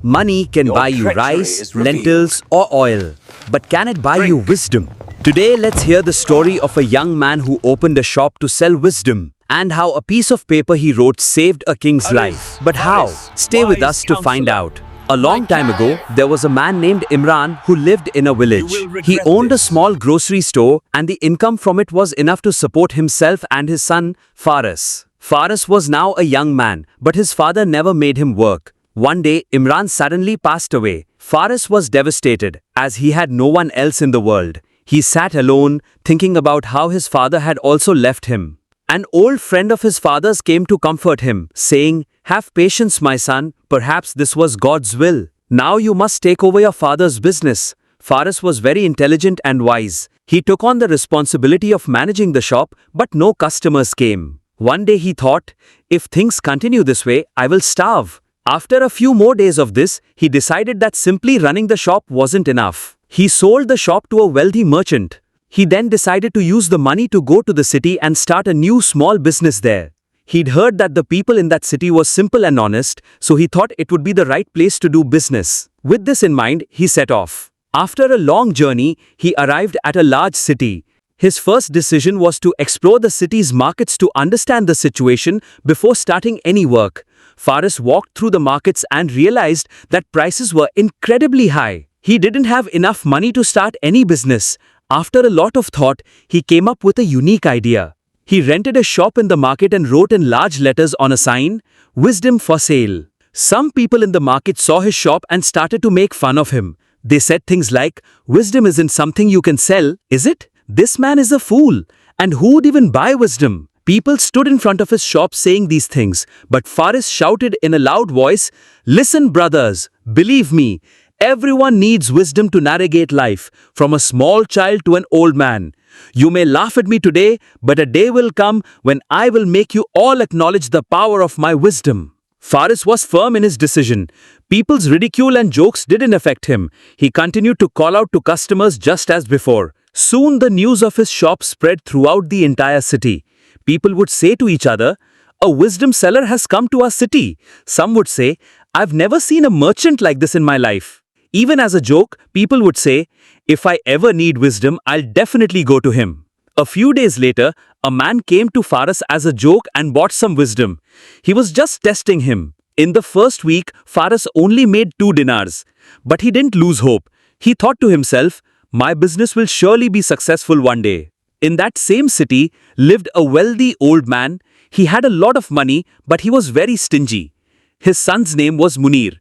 Money can buy you rice, lentils, or oil, but can it buy you wisdom? Today, let's hear the story of a young man who opened a shop to sell wisdom and how a piece of paper he wrote saved a king's life. But how? Stay with us to find out. A long time ago, there was a man named Imran who lived in a village. He owned a small grocery store and the income from it was enough to support himself and his son, Faris. Faris was now a young man, but his father never made him work. One day, Imran suddenly passed away. Faris was devastated, as he had no one else in the world. He sat alone, thinking about how his father had also left him. An old friend of his father's came to comfort him, saying, "Have patience, my son, perhaps this was God's will. Now you must take over your father's business." Faris was very intelligent and wise. He took on the responsibility of managing the shop, but no customers came. One day he thought, if things continue this way, I will starve. After a few more days of this, he decided that simply running the shop wasn't enough. He sold the shop to a wealthy merchant. He then decided to use the money to go to the city and start a new small business there. He'd heard that the people in that city were simple and honest, so he thought it would be the right place to do business. With this in mind, he set off. After a long journey, he arrived at a large city. His first decision was to explore the city's markets to understand the situation before starting any work. Faris walked through the markets and realized that prices were incredibly high. He didn't have enough money to start any business. After a lot of thought, he came up with a unique idea. He rented a shop in the market and wrote in large letters on a sign, "Wisdom for sale." Some people in the market saw his shop and started to make fun of him. They said things like, "Wisdom isn't something you can sell, is it? This man is a fool. And who would even buy wisdom?" People stood in front of his shop saying these things, but Faris shouted in a loud voice, "Listen, brothers, believe me, everyone needs wisdom to navigate life, from a small child to an old man. You may laugh at me today, but a day will come when I will make you all acknowledge the power of my wisdom." Faris was firm in his decision. People's ridicule and jokes didn't affect him. He continued to call out to customers just as before. Soon the news of his shop spread throughout the entire city. People would say to each other, "A wisdom seller has come to our city." Some would say, "I've never seen a merchant like this in my life." Even as a joke, people would say, "If I ever need wisdom, I'll definitely go to him." A few days later, a man came to Faris as a joke and bought some wisdom. He was just testing him. In the first week, Faris only made 2 dinars. But he didn't lose hope. He thought to himself, "My business will surely be successful one day." In that same city lived a wealthy old man. He had a lot of money, but he was very stingy. His son's name was Munir.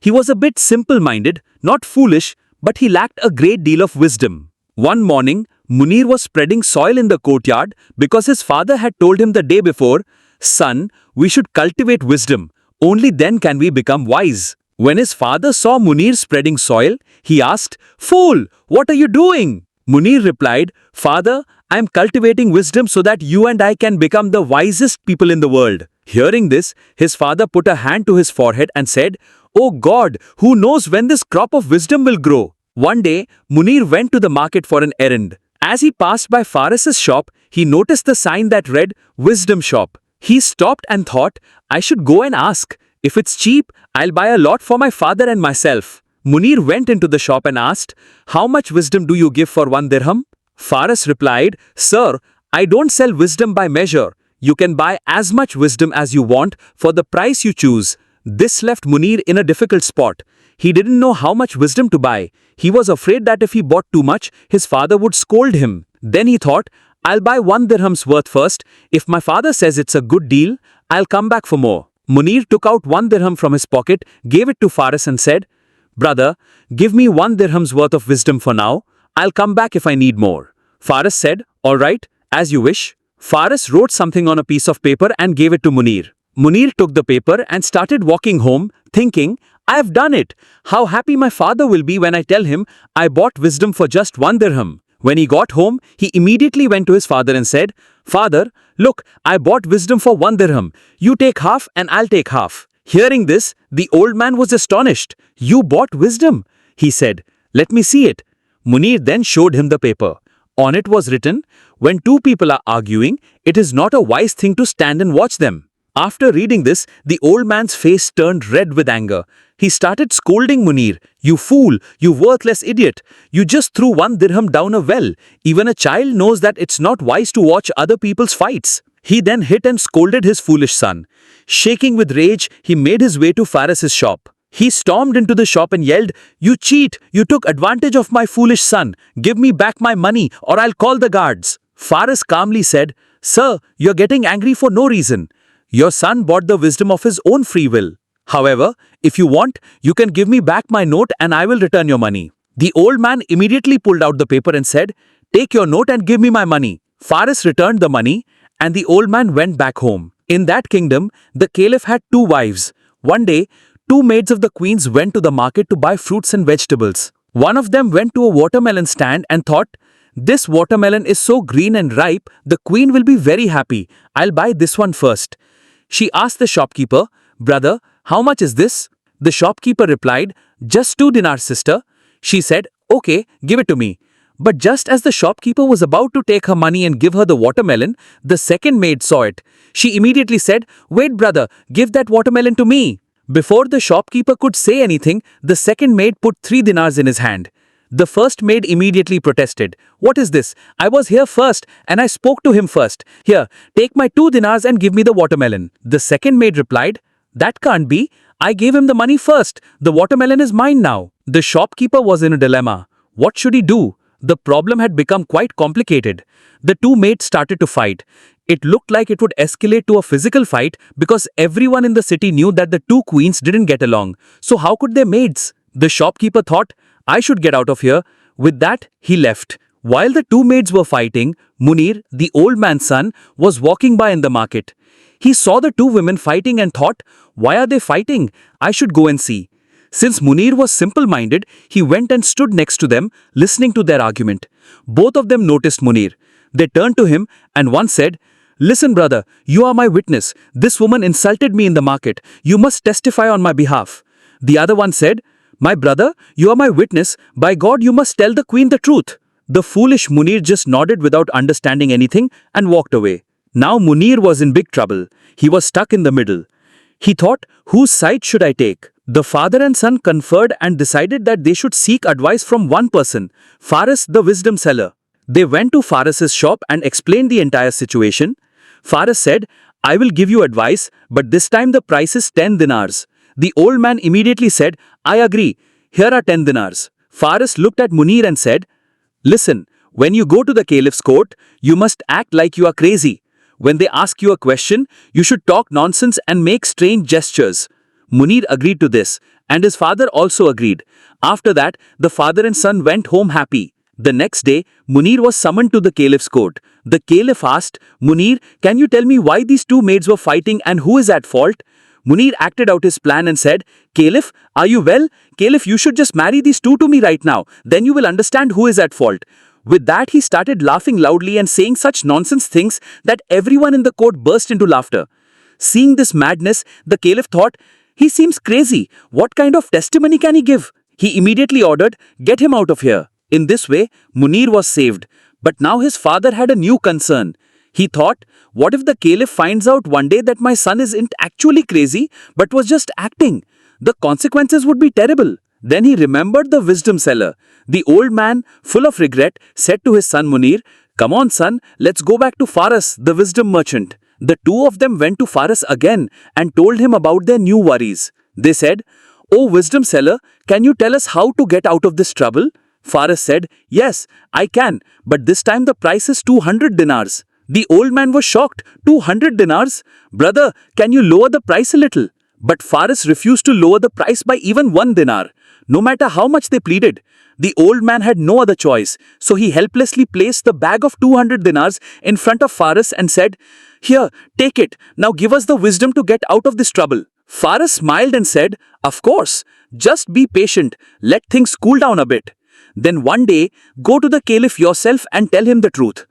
He was a bit simple-minded, not foolish, but he lacked a great deal of wisdom. One morning, Munir was spreading soil in the courtyard because his father had told him the day before, "Son, we should cultivate wisdom. Only then can we become wise." When his father saw Munir spreading soil, he asked, "Fool, what are you doing?" Munir replied, "Father, I am cultivating wisdom so that you and I can become the wisest people in the world." Hearing this, his father put a hand to his forehead and said, "Oh God, who knows when this crop of wisdom will grow?" One day, Munir went to the market for an errand. As he passed by Faris's shop, he noticed the sign that read, "Wisdom Shop." He stopped and thought, "I should go and ask. If it's cheap, I'll buy a lot for my father and myself." Munir went into the shop and asked, "How much wisdom do you give for 1 dirham?" Faris replied, "Sir, I don't sell wisdom by measure. You can buy as much wisdom as you want for the price you choose." This left Munir in a difficult spot. He didn't know how much wisdom to buy. He was afraid that if he bought too much, his father would scold him. Then he thought, "I'll buy 1 dirham's worth first. If my father says it's a good deal, I'll come back for more." Munir took out 1 dirham from his pocket, gave it to Faris and said, "Brother, give me 1 dirham's worth of wisdom for now. I'll come back if I need more." Faris said, "All right, as you wish." Faris wrote something on a piece of paper and gave it to Munir. Munir took the paper and started walking home, thinking, "I've done it. How happy my father will be when I tell him I bought wisdom for just 1 dirham." When he got home, he immediately went to his father and said, "Father, look, I bought wisdom for 1 dirham. You take half and I'll take half." Hearing this, the old man was astonished. "You bought wisdom?" he said. "Let me see it." Munir then showed him the paper. On it was written, "When 2 people are arguing, it is not a wise thing to stand and watch them. After reading this, the old man's face turned red with anger. He started scolding Munir. You fool, you worthless idiot. You just threw 1 dirham down a well. Even a child knows that it's not wise to watch other people's fights. He then hit and scolded his foolish son. Shaking with rage, he made his way to Faris's shop. He stormed into the shop and yelled, You cheat! You took advantage of my foolish son. Give me back my money or I'll call the guards. Faris calmly said, Sir, you're getting angry for no reason. Your son bought the wisdom of his own free will. However, if you want, you can give me back my note and I will return your money. The old man immediately pulled out the paper and said, Take your note and give me my money. Faris returned the money and the old man went back home. In that kingdom, the caliph had 2 wives. One day, 2 maids of the queens went to the market to buy fruits and vegetables. One of them went to a watermelon stand and thought, This watermelon is so green and ripe, the queen will be very happy. I'll buy this one first. She asked the shopkeeper, Brother, how much is this? The shopkeeper replied, Just 2 dinars, sister. She said, Okay, give it to me. But just as the shopkeeper was about to take her money and give her the watermelon, the second maid saw it. She immediately said, Wait, brother, give that watermelon to me. Before the shopkeeper could say anything, the second maid put 3 dinars in his hand. The first maid immediately protested. What is this? I was here first and I spoke to him first. Here, take my 2 dinars and give me the watermelon. The second maid replied, That can't be. I gave him the money first. The watermelon is mine now. The shopkeeper was in a dilemma. What should he do? The problem had become quite complicated. The 2 maids started to fight. It looked like it would escalate to a physical fight because everyone in the city knew that the 2 queens didn't get along. So how could their maids? The shopkeeper thought, I should get out of here. With that, he left. While the 2 maids were fighting, Munir, the old man's son, was walking by in the market. He saw the 2 women fighting and thought, Why are they fighting? I should go and see. Since Munir was simple-minded, he went and stood next to them, listening to their argument. Both of them noticed Munir. They turned to him and one said, Listen, brother, you are my witness. This woman insulted me in the market. You must testify on my behalf. The other one said, My brother, you are my witness. By God, you must tell the queen the truth. The foolish Munir just nodded without understanding anything and walked away. Now Munir was in big trouble. He was stuck in the middle. He thought, whose side should I take? The father and son conferred and decided that they should seek advice from one person, Faris, the wisdom seller. They went to Faris's shop and explained the entire situation. Faris said, I will give you advice, but this time the price is 10 dinars. The old man immediately said, I agree. Here are 10 dinars. Faris looked at Munir and said, Listen, when you go to the caliph's court, you must act like you are crazy. When they ask you a question, you should talk nonsense and make strange gestures. Munir agreed to this, and his father also agreed. After that, the father and son went home happy. The next day, Munir was summoned to the caliph's court. The caliph asked, Munir, can you tell me why these 2 maids were fighting and who is at fault? Munir acted out his plan and said, Caliph, are you well? Caliph, you should just marry these 2 to me right now. Then you will understand who is at fault. With that, he started laughing loudly and saying such nonsense things that everyone in the court burst into laughter. Seeing this madness, the caliph thought, he seems crazy. What kind of testimony can he give? He immediately ordered, Get him out of here. In this way, Munir was saved. But now his father had a new concern. He thought, what if the caliph finds out one day that my son isn't actually crazy, but was just acting? The consequences would be terrible. Then he remembered the wisdom seller. The old man, full of regret, said to his son Munir, Come on, son, let's go back to Faris, the wisdom merchant. The 2 of them went to Faris again and told him about their new worries. They said, O wisdom seller, can you tell us how to get out of this trouble? Faris said, Yes, I can, but this time the price is 200 dinars. The old man was shocked. 200 dinars? Brother, can you lower the price a little? But Faris refused to lower the price by even 1 dinar. No matter how much they pleaded, the old man had no other choice, so he helplessly placed the bag of 200 dinars in front of Faris and said, Here, take it. Now give us the wisdom to get out of this trouble. Faris smiled and said, Of course. Just be patient. Let things cool down a bit. Then one day, go to the caliph yourself and tell him the truth.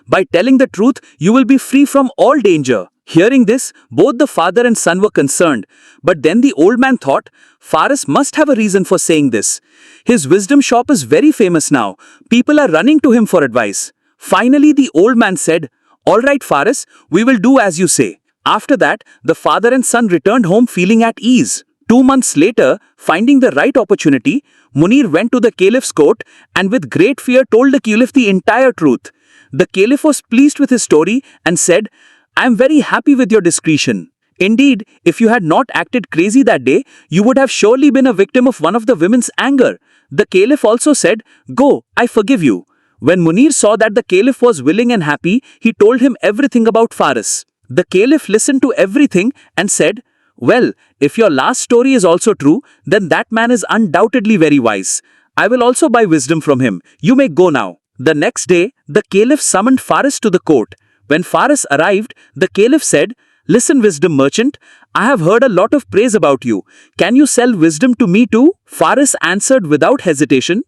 By telling the truth, you will be free from all danger. Hearing this, both the father and son were concerned. But then the old man thought, Faris must have a reason for saying this. His wisdom shop is very famous now. People are running to him for advice. Finally, the old man said, All right, Faris, we will do as you say. After that, the father and son returned home feeling at ease. 2 months later, finding the right opportunity, Munir went to the caliph's court and with great fear told the caliph the entire truth. The caliph was pleased with his story and said, "I am very happy with your discretion. Indeed, if you had not acted crazy that day, you would have surely been a victim of one of the women's anger." The caliph also said, "Go, I forgive you." When Munir saw that the caliph was willing and happy, he told him everything about Faris. The caliph listened to everything and said, "Well, if your last story is also true, then that man is undoubtedly very wise. I will also buy wisdom from him. You may go now." The next day, the caliph summoned Faris to the court. When Faris arrived, the caliph said, "Listen, wisdom merchant, I have heard a lot of praise about you. Can you sell wisdom to me too?" Faris answered without hesitation,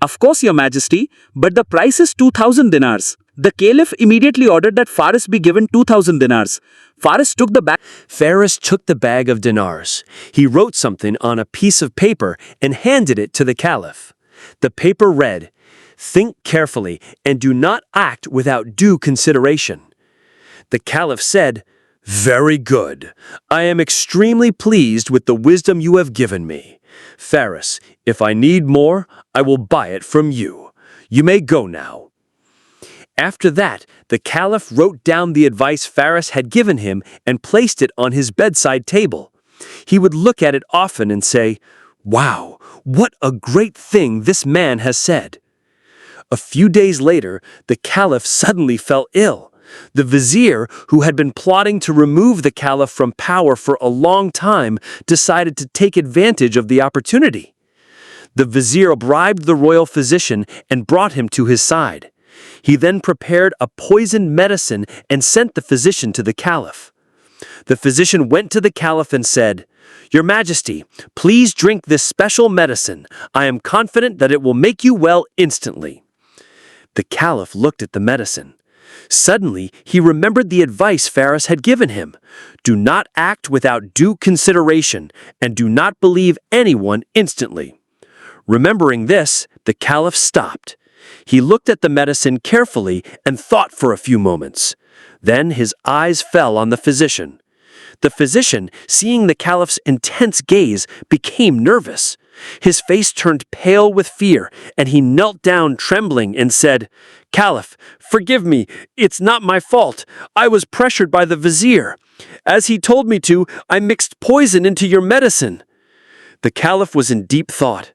"Of course, your majesty, but the price is 2,000 dinars. The caliph immediately ordered that Faris be given 2,000 dinars. Faris took the bag. Faris took the bag of dinars. He wrote something on a piece of paper and handed it to the caliph. The paper read, "Think carefully and do not act without due consideration." The caliph said, "Very good. I am extremely pleased with the wisdom you have given me. Faris, if I need more, I will buy it from you. You may go now." After that, the caliph wrote down the advice Faris had given him and placed it on his bedside table. He would look at it often and say, "Wow, what a great thing this man has said." A few days later, the caliph suddenly fell ill. The vizier, who had been plotting to remove the caliph from power for a long time, decided to take advantage of the opportunity. The vizier bribed the royal physician and brought him to his side. He then prepared a poisoned medicine and sent the physician to the caliph. The physician went to the caliph and said, "Your Majesty, please drink this special medicine. I am confident that it will make you well instantly." The caliph looked at the medicine. Suddenly, he remembered the advice Faris had given him. Do not act without due consideration, and do not believe anyone instantly. Remembering this, the caliph stopped. He looked at the medicine carefully and thought for a few moments. Then his eyes fell on the physician. The physician, seeing the caliph's intense gaze, became nervous. His face turned pale with fear, and he knelt down trembling and said, "Caliph, forgive me. It's not my fault. I was pressured by the vizier. As he told me to, I mixed poison into your medicine." The caliph was in deep thought.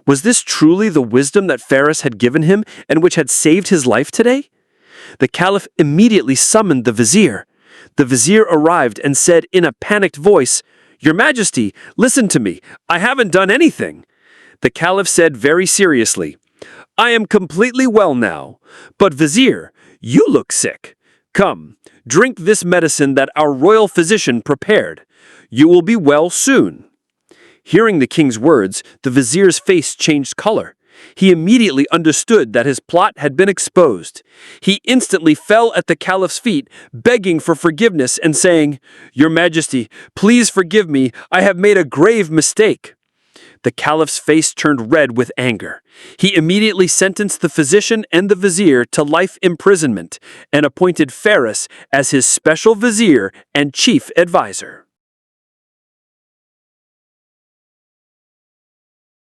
Was this truly the wisdom that Faris had given him and which had saved his life today? The caliph immediately summoned the vizier. The vizier arrived and said in a panicked voice, "Your Majesty, listen to me. I haven't done anything." The caliph said very seriously, "I am completely well now. But vizier, you look sick. Come, drink this medicine that our royal physician prepared. You will be well soon." Hearing the king's words, the vizier's face changed color. He immediately understood that his plot had been exposed. He instantly fell at the caliph's feet, begging for forgiveness and saying, "Your Majesty, please forgive me. I have made a grave mistake." The caliph's face turned red with anger. He immediately sentenced the physician and the vizier to life imprisonment and appointed Faris as his special vizier and chief advisor.